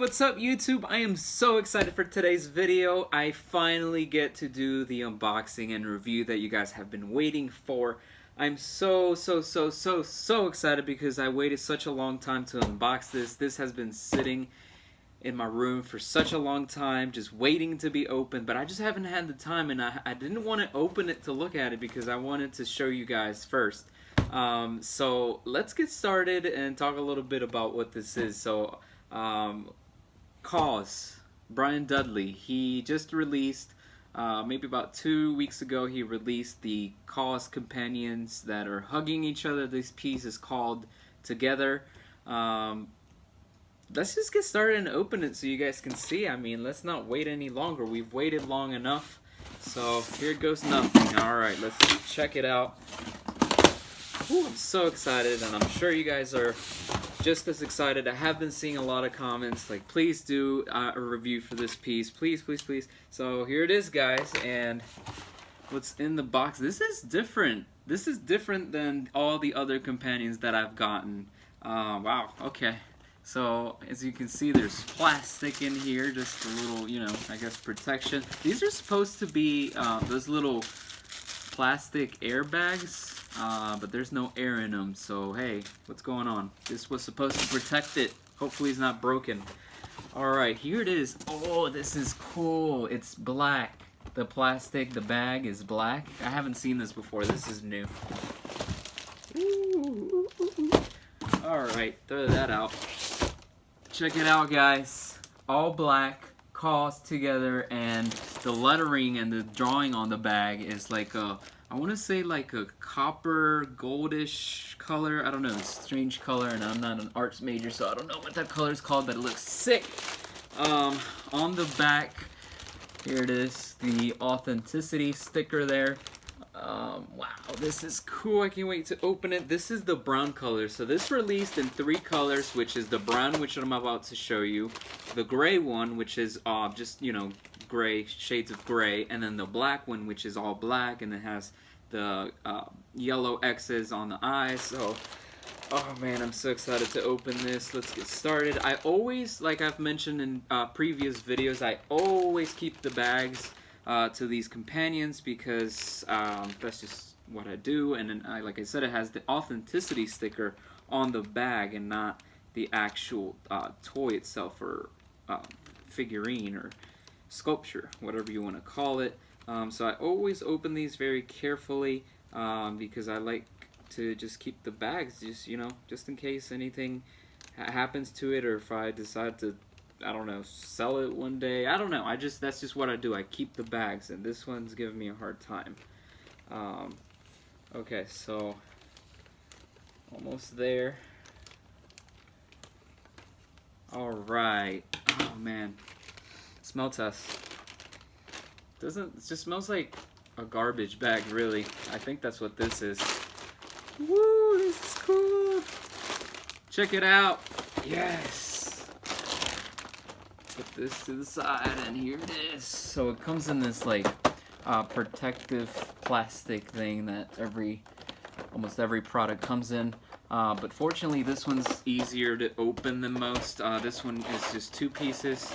What's up YouTube? I am so excited for today's video. I finally get to do the unboxing and review that you guys have been waiting for. I'm so excited because I waited such a long time to unbox this. This has been sitting in my room for such a long time, just waiting to be opened, but I just haven't had the time, and I didn't want to open it to look at it because I wanted to show you guys first. So let's get started and talk a little bit about what this is. So KAWS, Brian Dudley, he just released, maybe about 2 weeks ago, he released the KAWS companions that are hugging each other. This piece is called Together. Let's just get started and open it so you guys can see. I mean, let's not wait any longer. We've waited long enough. So here goes nothing. Alright, let's check it out. Ooh, I'm so excited, and I'm sure you guys are just as excited. I have been seeing a lot of comments like, please do a review for this piece, please. So here it is, guys, and what's in the box. This is different. This is different than all the other companions that I've gotten. Wow, okay. So as you can see, there's plastic in here, just a little, you know, I guess protection. These are supposed to be those little plastic airbags. But there's no air in them, so hey, what's going on? This was supposed to protect it. Hopefully it's not broken. Alright, here it is. Oh, this is cool. It's black. The plastic, the bag is black. I haven't seen this before. This is new. Alright, throw that out. Check it out, guys. All black, KAWS together, and the lettering and the drawing on the bag is like a, I want to say like a copper goldish color. I don't know, it's a strange color, and I'm not an arts major, so I don't know what that color is called, but it looks sick. On the back, here it is, the authenticity sticker there. Wow, this is cool. I can't wait to open it. This is the brown color. So this released in 3 colors, which is the brown, which I'm about to show you, the gray one, which is just, you know, gray, shades of gray, and then the black one, which is all black, and it has the yellow X's on the eyes. So, oh man, I'm so excited to open this. Let's get started. I always, like I've mentioned in previous videos, I always keep the bags to these companions because that's just what I do. And then, like I said, it has the authenticity sticker on the bag and not the actual toy itself, or figurine or sculpture, whatever you want to call it. So I always open these very carefully because I like to just keep the bags, just, you know, just in case anything happens to it, or if I decide to, I don't know, sell it one day. I don't know. That's just what I do. I keep the bags, and this one's giving me a hard time. Okay, so almost there. All right. Oh man. Smell test. It just smells like a garbage bag, really. I think that's what this is. Woo, this is cool. Check it out. Yes. Put this to the side, and here it is. So it comes in this like protective plastic thing that almost every product comes in. But fortunately, this one's easier to open than most. This one is just 2 pieces,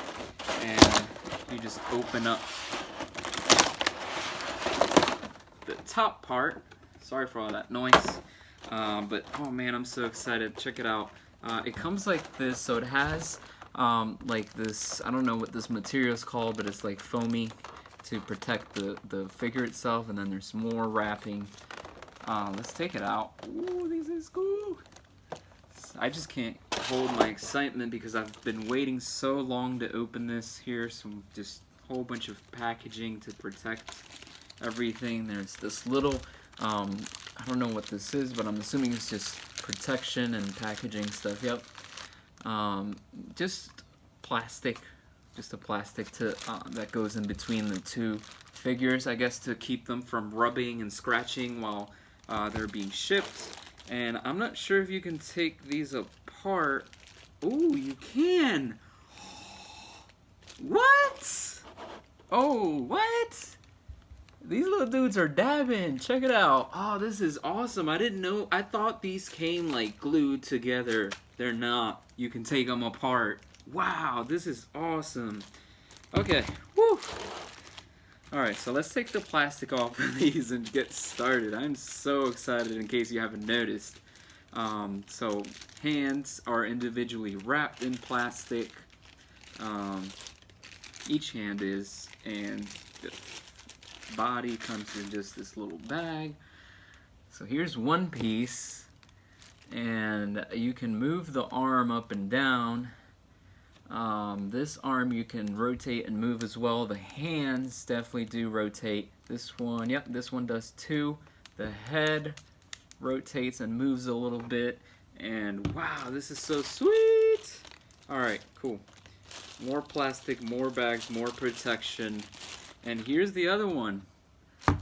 and you just open up the top part. Sorry for all that noise. But oh man, I'm so excited. Check it out. It comes like this, so it has like this, I don't know what this material is called, but it's like foamy to protect the figure itself, and then there's more wrapping. Let's take it out. Ooh, this is cool. I just can't hold my excitement because I've been waiting so long to open this. Here, some just whole bunch of packaging to protect everything. There's this little, I don't know what this is, but I'm assuming it's just protection and packaging stuff. Yep. Just plastic, just a plastic to that goes in between the 2 figures, I guess, to keep them from rubbing and scratching while they're being shipped. And I'm not sure if you can take these apart. Ooh, you can! What? Oh, what? These little dudes are dabbing. Check it out. Oh, this is awesome. I didn't know. I thought these came like glued together. They're not. You can take them apart. Wow, this is awesome. Okay, woo! Alright, so let's take the plastic off of these and get started. I'm so excited in case you haven't noticed. So hands are individually wrapped in plastic. Each hand is, and the body comes in just this little bag. So here's one piece, and you can move the arm up and down. This arm you can rotate and move as well. The hands definitely do rotate. This one, yep, this one does too. The head rotates and moves a little bit, and wow, this is so sweet. Alright, cool. More plastic, more bags, more protection. And here's the other one.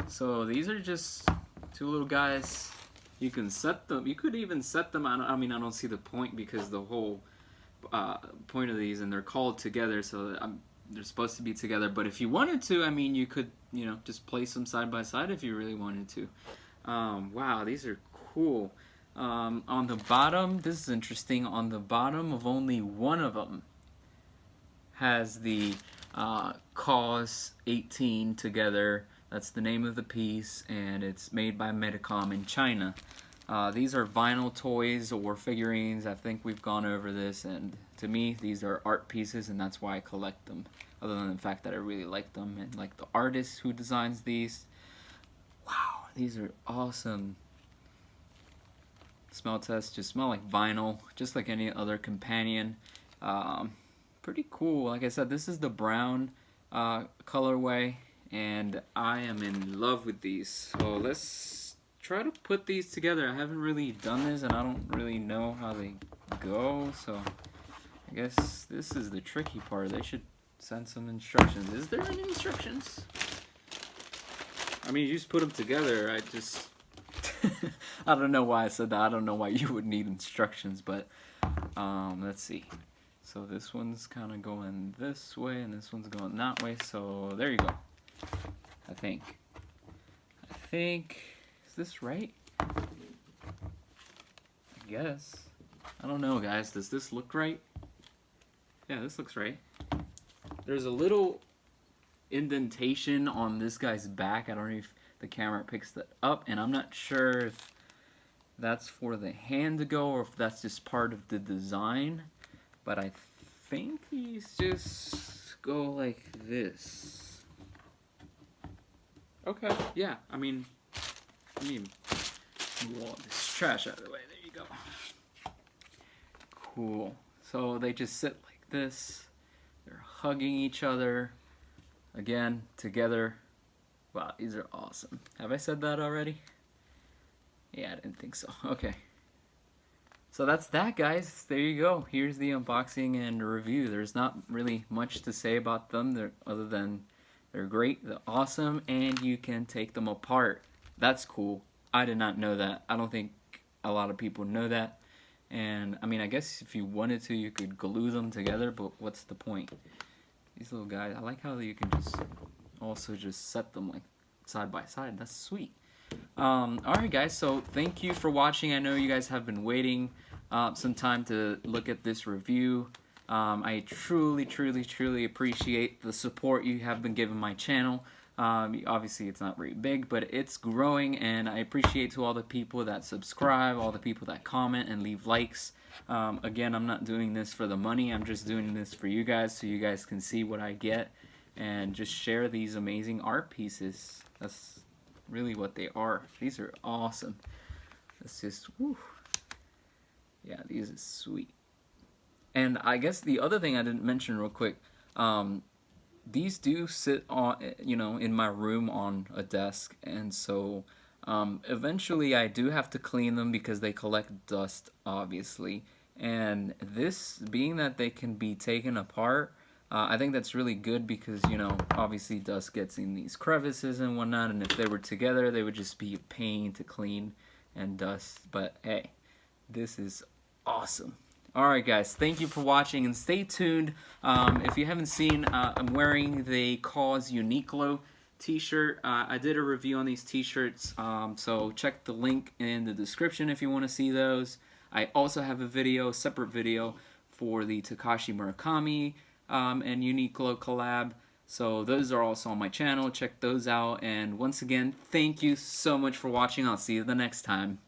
So these are just two little guys. You can set them, you could even set them, I mean I don't see the point because the whole point of these, and they're called together, so they're supposed to be together, but if you wanted to, I mean, you could, you know, just place them side by side if you really wanted to. Wow, these are cool. On the bottom, this is interesting, on the bottom of only one of them has the KAWS 18 together. That's the name of the piece, and it's made by Medicom in China. These are vinyl toys or figurines. I think we've gone over this, and to me these are art pieces, and that's why I collect them, other than the fact that I really like them and like the artist who designs these. Wow, these are awesome. Smell test, just smell like vinyl, just like any other companion. Pretty cool. Like I said, this is the brown colorway, and I am in love with these. So let's try to put these together. I haven't really done this, and I don't really know how they go, so I guess this is the tricky part. They should send some instructions. Is there any instructions? I mean, you just put them together. I just I don't know why I said that. I don't know why you would need instructions, but let's see. So this one's kind of going this way, and this one's going that way, so there you go. I think, is this right? I guess. I don't know, guys. Does this look right? Yeah, this looks right. There's a little indentation on this guy's back. I don't know if the camera picks that up, and I'm not sure if that's for the hand to go or if that's just part of the design, but I think these just go like this. Okay, yeah, I mean, let me move all this trash out of the way. There you go. Cool. So they just sit like this. They're hugging each other. Again, together. Wow, these are awesome. Have I said that already? Yeah, I didn't think so. Okay. So that's that, guys. There you go. Here's the unboxing and review. There's not really much to say about them other than they're great, they're awesome, and you can take them apart. That's cool. I did not know that. I don't think a lot of people know that. And, I mean, I guess if you wanted to, you could glue them together, but what's the point? These little guys, I like how you can just also just set them like side by side. That's sweet. Alright guys, so thank you for watching. I know you guys have been waiting some time to look at this review. I truly appreciate the support you have been giving my channel. Obviously it's not very big, but it's growing, and I appreciate to all the people that subscribe, all the people that comment and leave likes. Again, I'm not doing this for the money. I'm just doing this for you guys so you guys can see what I get and just share these amazing art pieces. That's really what they are. These are awesome. Let's just, whew. Yeah, these are sweet. And I guess the other thing I didn't mention real quick, these do sit on, you know, in my room on a desk, and so eventually I do have to clean them because they collect dust, obviously. And this, being that they can be taken apart, I think that's really good because, you know, obviously dust gets in these crevices and whatnot, and if they were together, they would just be a pain to clean and dust. But hey, this is awesome. Alright guys, thank you for watching, and stay tuned. If you haven't seen, I'm wearing the KAWS Uniqlo t-shirt. I did a review on these t-shirts, so check the link in the description if you want to see those. I also have a video, separate video, for the Takashi Murakami and Uniqlo collab. So those are also on my channel. Check those out. And once again, thank you so much for watching. I'll see you the next time.